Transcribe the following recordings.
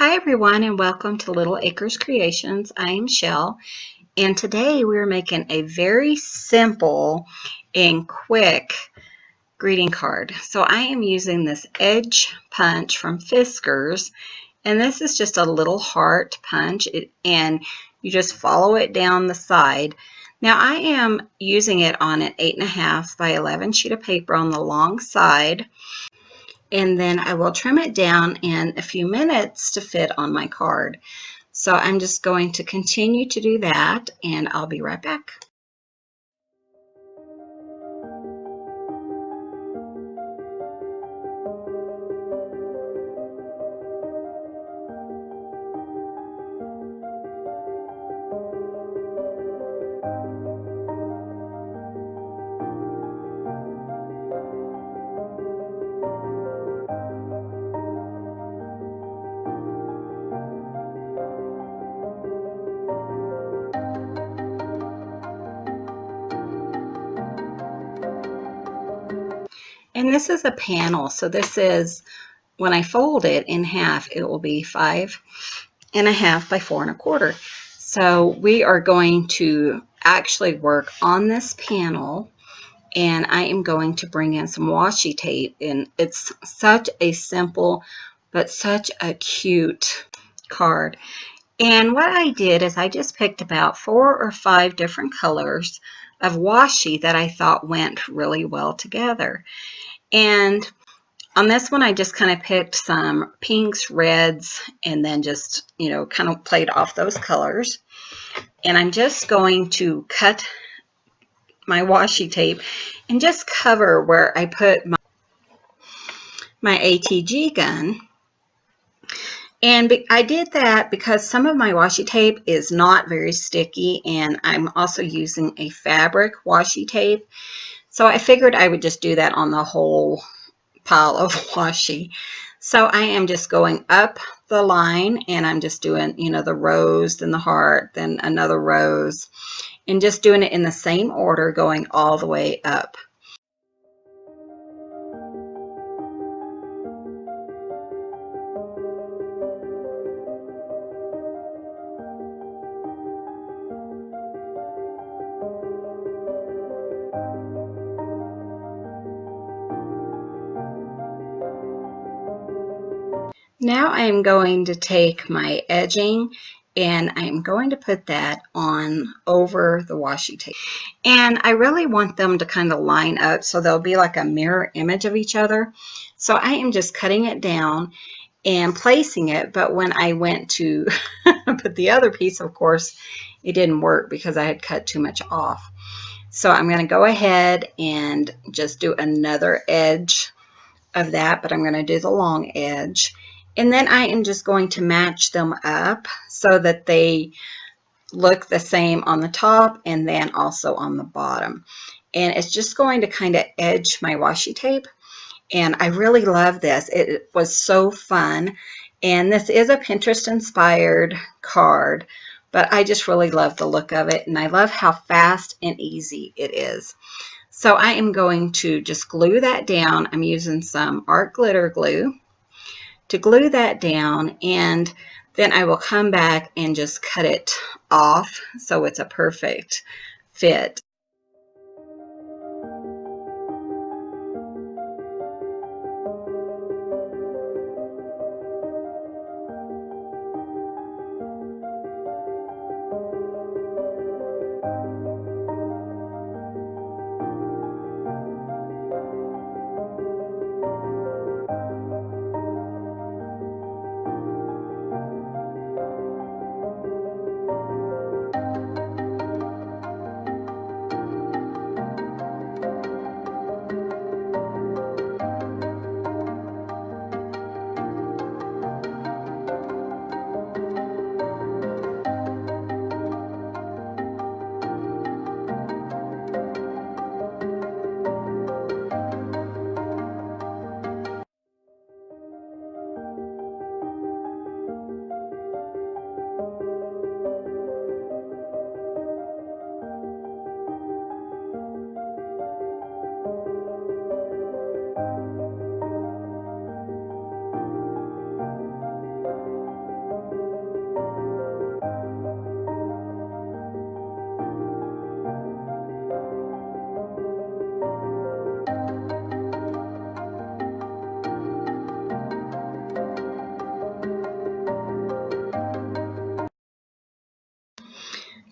Hi everyone and welcome to Little Acres Creations. I am Shell and today we're making a very simple and quick greeting card. So I am using this edge punch from Fiskars, and this is just a little heart punch and you just follow it down the side. Now I am using it on an 8.5 by 11 sheet of paper on the long side. And then I will trim it down in a few minutes to fit on my card. So I'm just going to continue to do that and I'll be right back. And this is a panel, so this is, when I fold it in half, it will be 5.5 by 4.25. So we are going to actually work on this panel, and I am going to bring in some washi tape, and it's such a simple but such a cute card. And what I did is I just picked about 4 or 5 different colors of washi that I thought went really well together. And on this one, I just kind of picked some pinks, reds, and then just, kind of played off those colors. And I'm just going to cut my washi tape and just cover where I put my ATG gun. And I did that because some of my washi tape is not very sticky, and I'm also using a fabric washi tape. So I figured I would just do that on the whole pile of washi. So I am just going up the line, and I'm just doing, the rose, then the heart, then another rose, and just doing it in the same order, going all the way up. Now I'm going to take my edging and I'm going to put that on over the washi tape. And I really want them to kind of line up so they'll be like a mirror image of each other. So I am just cutting it down and placing it, but when I went to put the other piece, of course, it didn't work because I had cut too much off. So I'm going to go ahead and just do another edge of that, but I'm going to do the long edge. And then I am just going to match them up so that they look the same on the top and then also on the bottom. And it's just going to kind of edge my washi tape. And I really love this. It was so fun. And this is a Pinterest inspired card, but I just really love the look of it. And I love how fast and easy it is. So I am going to just glue that down. I'm using some art glitter glue to glue that down, and then I will come back and just cut it off so it's a perfect fit.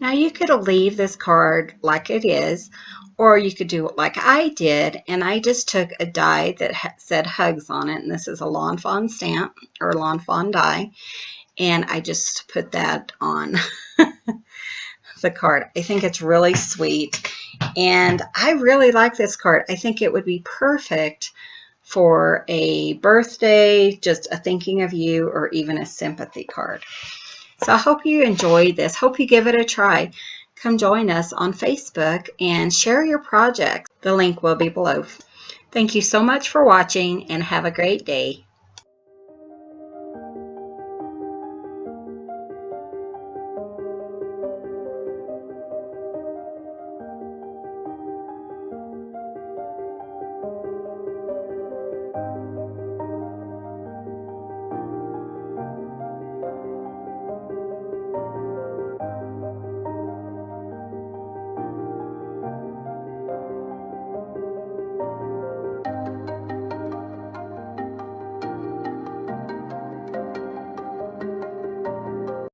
Now you could leave this card like it is, or you could do it like I did, and I just took a die that said hugs on it, and this is a Lawn Fawn stamp or Lawn Fawn die, and I just put that on the card. I think it's really sweet, and I really like this card. I think it would be perfect for a birthday, just a thinking of you, or even a sympathy card. So I hope you enjoyed this. Hope you give it a try. Come join us on Facebook and share your projects. The link will be below. Thank you so much for watching, and have a great day.